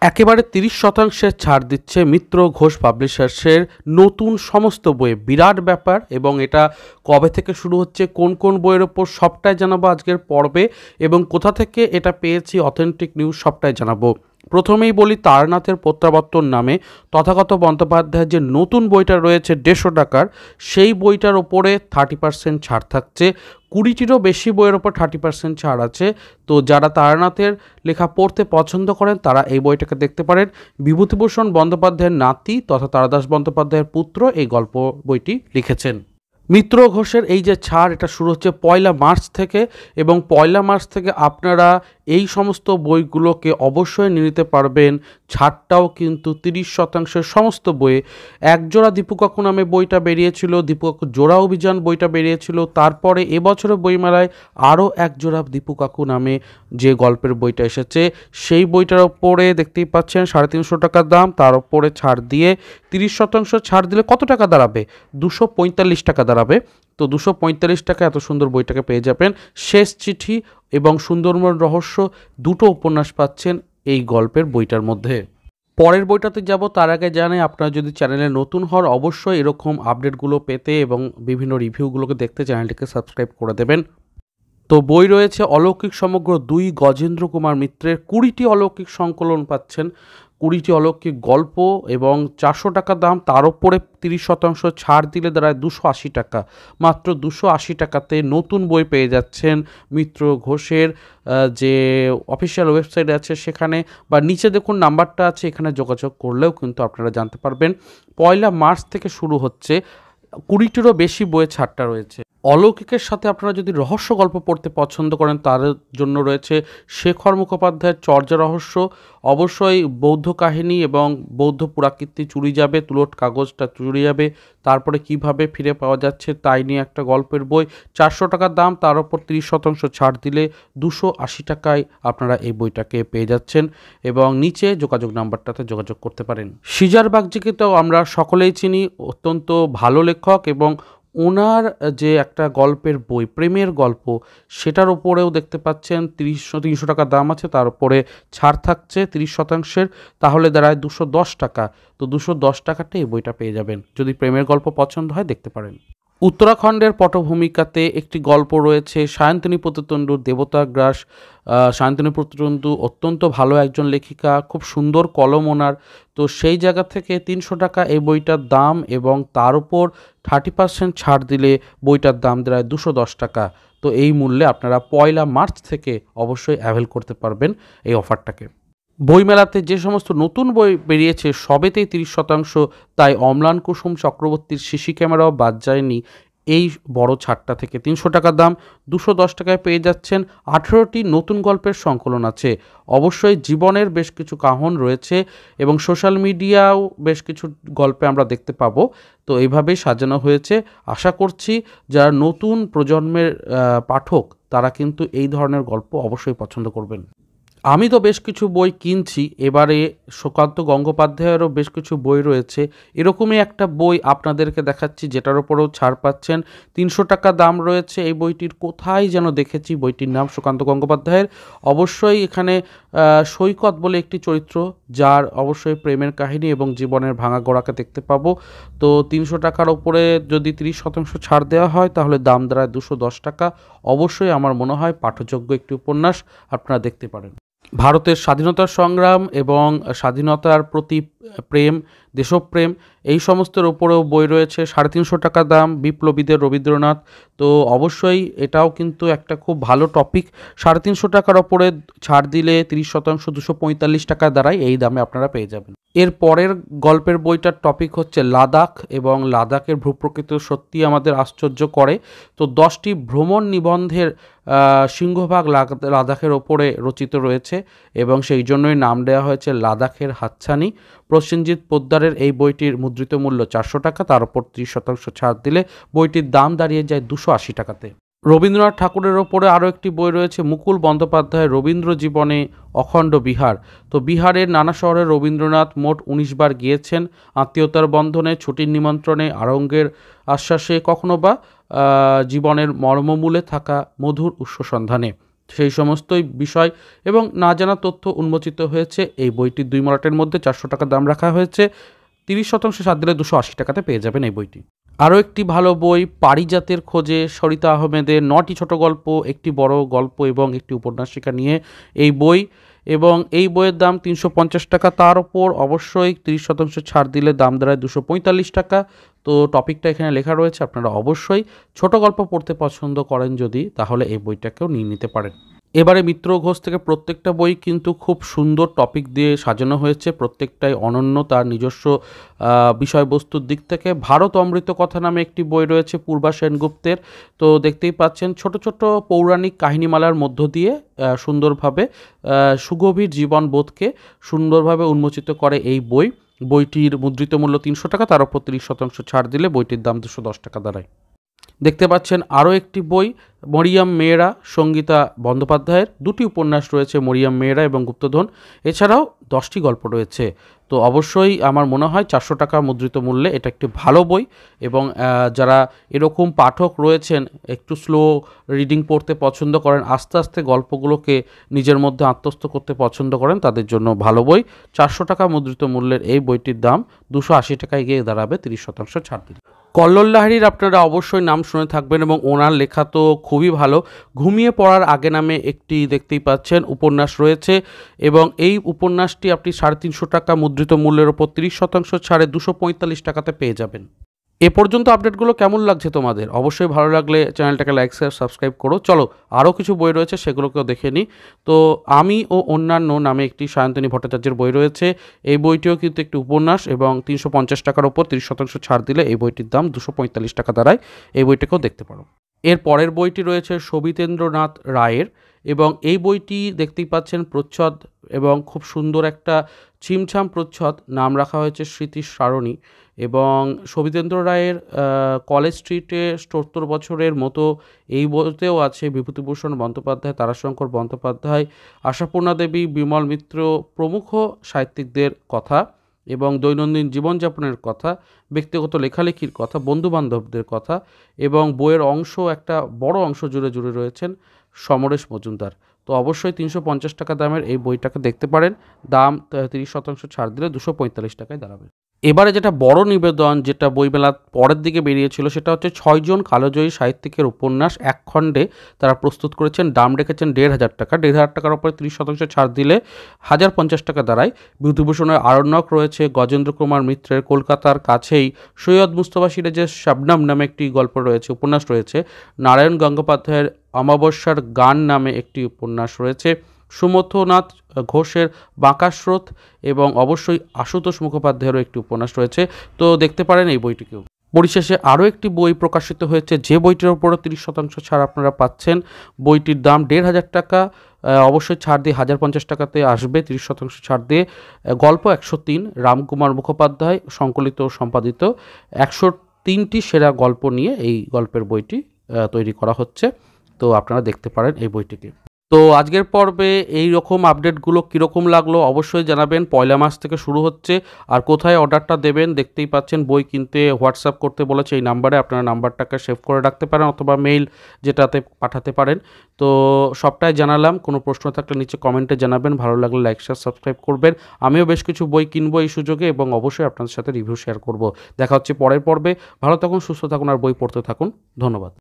একেবারে ৩০% ছাড় দিচ্ছে মিত্র ঘোষ পাবলিশার্সের নতুন সমস্ত বইয়ে। বিরাট ব্যাপার। এবং এটা কবে থেকে শুরু হচ্ছে, কোন কোন বইয়ের ওপর, সবটাই জানাবো আজকের পর্বে। এবং কোথা থেকে এটা পেয়েছি অথেন্টিক নিউজ, সবটাই জানাবো। প্রথমেই বলি, তারানাথের প্রত্যাবর্তন নামে তথাগত বন্দ্যোপাধ্যায়ের যে নতুন বইটা রয়েছে 150 টাকার, সেই বইটার ওপরে 30% ছাড় থাকছে। 20টিরও বেশি বইয়ের ওপর 30% ছাড় আছে। তো যারা তারানাথের লেখা পড়তে পছন্দ করেন তারা এই বইটাকে দেখতে পারেন। বিভূতিভূষণ বন্দ্যোপাধ্যায়ের নাতি তথা তারাদাস বন্দ্যোপাধ্যায়ের পুত্র এই গল্প বইটি লিখেছেন। মিত্র ঘোষের এই যে ছাড়, এটা শুরু হচ্ছে 1 মার্চ থেকে। এবং 1 মার্চ থেকে আপনারা এই সমস্ত বইগুলোকে অবশ্যই নিয়ে নিতে পারবেন। ছাড়টাও কিন্তু 30% সমস্ত বইয়ে। একজোড়া দীপু কাকু নামে বইটা বেরিয়েছিল, দীপু কাকু জোড়া অভিযান বইটা বেরিয়েছিল। তারপরে এবছরের বইমেলায় আরও একজোড়া দীপু কাকু নামে যে গল্পের বইটা এসেছে, সেই বইটার ওপরে দেখতেই পাচ্ছেন 350 টাকা দাম। তার ওপরে ছাড় দিয়ে 30% ছাড় দিলে কত টাকা দাঁড়াবে? 245 টাকা দাঁড়াবে। তো 245 টাকা এত সুন্দর বইটাকে পেয়ে যাবেন। শেষ চিঠি এবং সুন্দরবন রহস্য দুটো উপন্যাস পাচ্ছেন এই গল্পের বইটার মধ্যে। পরের বইটাতে যাব তার আগে জানাই, আপনারা যদি চ্যানেলে নতুন হন অবশ্যই এরকম আপডেটগুলো পেতে এবং বিভিন্ন রিভিউগুলোকে দেখতে চ্যানেলটিকে সাবস্ক্রাইব করে দেবেন। তো বই রয়েছে অলৌকিক সমগ্র 2 গজেন্দ্র কুমার মিত্রের। 20টি অলৌকিক সংকলন পাচ্ছেন, 20টি অলৌকিক গল্প এবং 400 টাকা দাম। তার উপরে 30% ছাড় দিলে দাঁড়ায় 280 টাকা। মাত্র 280 টাকাতে নতুন বই পেয়ে যাচ্ছেন মিত্র ঘোষের। যে অফিসিয়াল ওয়েবসাইট আছে সেখানে, বা নিচে দেখুন নাম্বারটা আছে, এখানে যোগাযোগ করলেও কিন্তু আপনারা জানতে পারবেন। 1 মার্চ থেকে শুরু হচ্ছে। 20টিরও বেশি বইয়ে ছাড়টা রয়েছে। অলৌকিকের সাথে আপনারা যদি রহস্য গল্প পড়তে পছন্দ করেন তার জন্য রয়েছে শেখর মুখোপাধ্যায়ের চর্যা রহস্য। অবশ্যই বৌদ্ধ কাহিনী এবং বৌদ্ধ পুরাকীর্তি চুরি যাবে, তুলট কাগজটা চুরি যাবে, তারপরে কিভাবে ফিরে পাওয়া যাচ্ছে তাই নিয়ে একটা গল্পের বই। 400 টাকার দাম, তার উপর 30% ছাড় দিলে 280 টাকায় আপনারা এই বইটাকে পেয়ে যাচ্ছেন। এবং নিচে যোগাযোগ নাম্বারটাতে যোগাযোগ করতে পারেন। সিজার বাগচিকে তো আমরা সকলেই চিনি, অত্যন্ত ভালো লেখক। এবং ওনার যে একটা গল্পের বই, প্রেমের গল্প, সেটার ওপরেও দেখতে পাচ্ছেন 300 টাকা দাম আছে, তার উপরে ছাড় থাকছে 30%। তাহলে দাঁড়ায় 210 টাকা। তো 210 টাকাতে এই বইটা পেয়ে যাবেন। যদি প্রেমের গল্প পছন্দ হয় দেখতে পারেন। উত্তরাখণ্ডের পটভূমিকাতে একটি গল্প রয়েছে সায়ন্তনী প্রত্যতণ্ডুর দেবতা গ্রাস। সায়ন্তনী প্রত্যতণ্ডু অত্যন্ত ভালো একজন লেখিকা, খুব সুন্দর কলম ওনার। তো সেই জায়গা থেকে 300 টাকা এই বইটার দাম, এবং তার উপর 30% ছাড় দিলে বইটার দাম দাঁড়ায় 210 টাকা। তো এই মূল্যে আপনারা 1 মার্চ থেকে অবশ্যই অ্যাভেল করতে পারবেন এই অফারটাকে। বইমেলাতে যে সমস্ত নতুন বই বেরিয়েছে সবেতেই 30%, তাই অম্লান কুসুম চক্রবর্তীর সিসি ক্যামেরাও বাদ যায়নি এই বড় ছাড়টা থেকে। 300 টাকা দাম, 210 টাকায় পেয়ে যাচ্ছেন। 18টি নতুন গল্পের সংকলন আছে। অবশ্যই জীবনের বেশ কিছু কাহন রয়েছে এবং সোশ্যাল মিডিয়াও বেশ কিছু গল্পে আমরা দেখতে পাবো। তো এইভাবেই সাজানো হয়েছে। আশা করছি যারা নতুন প্রজন্মের পাঠক তারা কিন্তু এই ধরনের গল্প অবশ্যই পছন্দ করবেন। আমি তো বেশ কিছু বই কিনছি। এবারে সুকান্ত গঙ্গোপাধ্যায়েরও বেশ কিছু বই রয়েছে। এরকমই একটা বই আপনাদেরকে দেখাচ্ছি যেটার ওপরেও ছাড় পাচ্ছেন। 300 টাকা দাম রয়েছে এই বইটির। কোথায় যেন দেখেছি বইটির নাম সুকান্ত গঙ্গোপাধ্যায়ের। অবশ্যই এখানে সৈকত বলে একটি চরিত্র, যার অবশ্যই প্রেমের কাহিনী এবং জীবনের ভাঙা গোড়াকে দেখতে পাবো। তো 300 টাকার ওপরে যদি 30% ছাড় দেওয়া হয় তাহলে দাম দাঁড়ায় 210 টাকা। অবশ্যই আমার মনে হয় পাঠযোগ্য একটি উপন্যাস, আপনারা দেখতে পারেন। ভারতের স্বাধীনতার সংগ্রাম এবং স্বাধীনতার প্রতি প্রেম, দেশপ্রেম, এই সমস্তের ওপরেও বই রয়েছে। 350 টাকা দাম, বিপ্লবীদের রবীন্দ্রনাথ। তো অবশ্যই এটাও কিন্তু একটা খুব ভালো টপিক। 350 টাকার ওপরে ছাড় দিলে 30% 245 টাকা দাঁড়ায়। এই দামে আপনারা পেয়ে যাবেন। এর পরের গল্পের বইটার টপিক হচ্ছে লাদাখ, এবং লাদাখের ভূপ্রকৃতি সত্যি আমাদের আশ্চর্য করে। তো 10টি ভ্রমণ নিবন্ধের সিংহভাগ লাদাখের ওপরে রচিত রয়েছে এবং সেই জন্যই নাম দেওয়া হয়েছে লাদাখের হাতছানি। প্রসেনজিৎ পোদ্দারের এই বইটির মুদ্রিত মূল্য 400 টাকা, তার উপর 30% ছাড় দিলে বইটির দাম দাঁড়িয়ে যায় 280 টাকাতে। রবীন্দ্রনাথ ঠাকুরের ওপরে আরও একটি বই রয়েছে মুকুল বন্দ্যোপাধ্যায়ের রবীন্দ্র জীবনে অখণ্ড বিহার। তো বিহারের নানা শহরে রবীন্দ্রনাথ মোট 19 বার গিয়েছেন। আত্মীয়তার বন্ধনে, ছুটির নিমন্ত্রণে, আরঙ্গের আশ্বাসে, কখনো বা জীবনের মর্মমূলে থাকা মধুর উৎস সন্ধানে। সেই সমস্তই বিষয় এবং না জানা তথ্য উন্মোচিত হয়েছে এই বইটির 2 মলাটের মধ্যে। 400 টাকা দাম রাখা হয়েছে। 30% ছাড় দিলে 280 টাকাতে পেয়ে যাবেন এই বইটি। আরও একটি ভালো বই, পারিজাতের খোঁজে, সরিতা আহমেদের 9টি ছোট গল্প, একটি বড় গল্প এবং একটি উপন্যাসিকা নিয়ে এই বই, এবং এই বইয়ের দাম 350 টাকা। তার ওপর অবশ্যই 30% ছাড় দিলে দাম দাঁড়ায় 245 টাকা। তো টপিকটা এখানে লেখা রয়েছে, আপনারা অবশ্যই ছোট গল্প পড়তে পছন্দ করেন যদি, তাহলে এই বইটাকেও নিয়ে নিতে পারেন। এবারে মিত্র ঘোষ থেকে প্রত্যেকটা বই কিন্তু খুব সুন্দর টপিক দিয়ে সাজানো হয়েছে, প্রত্যেকটাই অনন্য তার নিজস্ব বিষয়বস্তুর দিক থেকে। ভারত অমৃত কথা নামে একটি বই রয়েছে পূর্বা সেনগুপ্তের। তো দেখতেই পাচ্ছেন ছোট ছোট পৌরাণিক কাহিনীমালার মধ্য দিয়ে সুন্দরভাবে সুগভীর জীবনবোধকে সুন্দরভাবে উন্মোচিত করে এই বই। বইটির মুদ্রিত মূল্য 300 টাকা, তার উপর 30% ছাড় দিলে বইটির দাম 210 টাকা দাঁড়ায়। দেখতে পাচ্ছেন আরও একটি বই, মরিয়ম মেয়েরা, সঙ্গীতা বন্দ্যোপাধ্যায়ের। 2টি উপন্যাস রয়েছে, মরিয়ম মেয়েরা এবং গুপ্তধন। এছাড়াও 10টি গল্প রয়েছে। তো অবশ্যই আমার মনে হয় 400 টাকা মুদ্রিত মূল্যে এটা একটি ভালো বই, এবং যারা এরকম পাঠক রয়েছেন, একটু স্লো রিডিং পড়তে পছন্দ করেন, আস্তে আস্তে গল্পগুলোকে নিজের মধ্যে আত্মস্থ করতে পছন্দ করেন, তাদের জন্য ভালো বই। 400 টাকা মুদ্রিত মূল্যের এই বইটির দাম 280 টাকায় গিয়ে দাঁড়াবে 30% ছাড় দিলে। কল্লোল লাহিড়ীর আপনারা অবশ্যই নাম শুনে থাকবেন এবং ওনার লেখা তো খুবই ভালো। ঘুমিয়ে পড়ার আগে নামে একটি দেখতেই পাচ্ছেন উপন্যাস রয়েছে, এবং এই উপন্যাসটি আপনি 350 টাকা মুদ্রিত মূল্যের ওপর 30% ছাড়ে 245 টাকাতে পেয়ে যাবেন। এ পর্যন্ত আপডেটগুলো কেমন লাগছে তোমাদের? অবশ্যই ভালো লাগলে চ্যানেলটাকে লাইক শেয়ার সাবস্ক্রাইব করো। চলো আরও কিছু বই রয়েছে সেগুলোকেও দেখে নিই। তো আমি ও অন্যান্য নামে একটি সায়ন্তনী ভট্টাচার্যের বই রয়েছে। এই বইটিও কিন্তু একটি উপন্যাস, এবং 350 টাকার ওপর 30% ছাড় দিলে এই বইটির দাম 245 টাকা দাঁড়ায়। এই বইটাকেও দেখতে পারো। এর পরের বইটি রয়েছে সবিতেন্দ্রনাথ রায়ের, এবং এই বইটি দেখতেই পাচ্ছেন প্রচ্ছদ, এবং খুব সুন্দর একটা ছিমছাম প্রচ্ছদ, নাম রাখা হয়েছে স্মৃতির সারণী। এবং সবিতেন্দ্র রায়ের কলেজ স্ট্রিটে ৭০ বছরের মতো এই বইতেও আছে বিভূতিভূষণ বন্দ্যোপাধ্যায়, তারাশঙ্কর বন্দ্যোপাধ্যায়, আশাপূর্ণা দেবী, বিমল মিত্র প্রমুখ সাহিত্যিকদের কথা, এবং দৈনন্দিন জীবনযাপনের কথা, ব্যক্তিগত লেখালেখির কথা, বন্ধুবান্ধবদের কথা, এবং বইয়ের অংশ একটা বড় অংশ জুড়ে জুড়ে রয়েছেন সমরেশ মজুমদার। তো অবশ্যই 350 টাকা দামের এই বইটাকে দেখতে পারেন। দাম 30% ছাড় দিলে 245 টাকায় দাঁড়াবে। এবারে যেটা বড় নিবেদন, যেটা বইমেলার পরের দিকে বেরিয়েছিল, সেটা হচ্ছে 6 জন কালোজয়ী সাহিত্যিকের উপন্যাস এক খণ্ডে তারা প্রস্তুত করেছেন। দাম রেখেছেন 1,500 টাকা। 1,500 টাকার উপরে 30% ছাড় দিলে 1050 টাকা দাঁড়ায়। বিভূতিভূষণের আরণ্যক রয়েছে, গজেন্দ্র কুমার মিত্রের কলকাতার কাছেই সৈয়দ মুস্তফা সিরাজের শাবনাম নামে একটি গল্প রয়েছে, উপন্যাস রয়েছে। নারায়ণ গঙ্গোপাধ্যায়ের অমাবস্যার গান নামে একটি উপন্যাস রয়েছে। সুমথনাথ ঘোষের বাঁকা স্রোত, এবং অবশ্যই আশুতোষ মুখোপাধ্যায়েরও একটি উপন্যাস রয়েছে। তো দেখতে পারেন এই বইটিকেও। পরিশেষে আরও একটি বই প্রকাশিত হয়েছে, যে বইটির ওপরও 30% ছাড় আপনারা পাচ্ছেন। বইটির দাম 1,500 টাকা। অবশ্যই ছাড় দিয়ে 1050 টাকাতে আসবে 30% ছাড় দিয়ে। গল্প 103, রামকুমার মুখোপাধ্যায় সংকলিত ও সম্পাদিত। 103টি সেরা গল্প নিয়ে এই গল্পের বইটি তৈরি করা হচ্ছে। তো আপনারা দেখতে পারেন এই বইটিকে। তো আজকের পর্বে এই রকম আপডেটগুলো কীরকম লাগলো অবশ্যই জানাবেন। 1 মাস থেকে শুরু হচ্ছে, আর কোথায় অর্ডারটা দেবেন দেখতেই পাচ্ছেন। বই কিনতে হোয়াটসঅ্যাপ করতে বলেছে এই নাম্বারে, আপনারা নাম্বারটাকে সেভ করে রাখতে পারেন, অথবা মেইল যেটাতে পাঠাতে পারেন। তো সবটাই জানালাম। কোনো প্রশ্ন থাকলে নিচে কমেন্টে জানাবেন। ভালো লাগলে লাইক শেয়ার সাবস্ক্রাইব করবেন। আমিও বেশ কিছু বই কিনবো এই সুযোগে, এবং অবশ্যই আপনাদের সাথে রিভিউ শেয়ার করব। দেখা হচ্ছে পরের পর্বে। ভালো থাকুন, সুস্থ থাকুন, আর বই পড়তে থাকুন। ধন্যবাদ।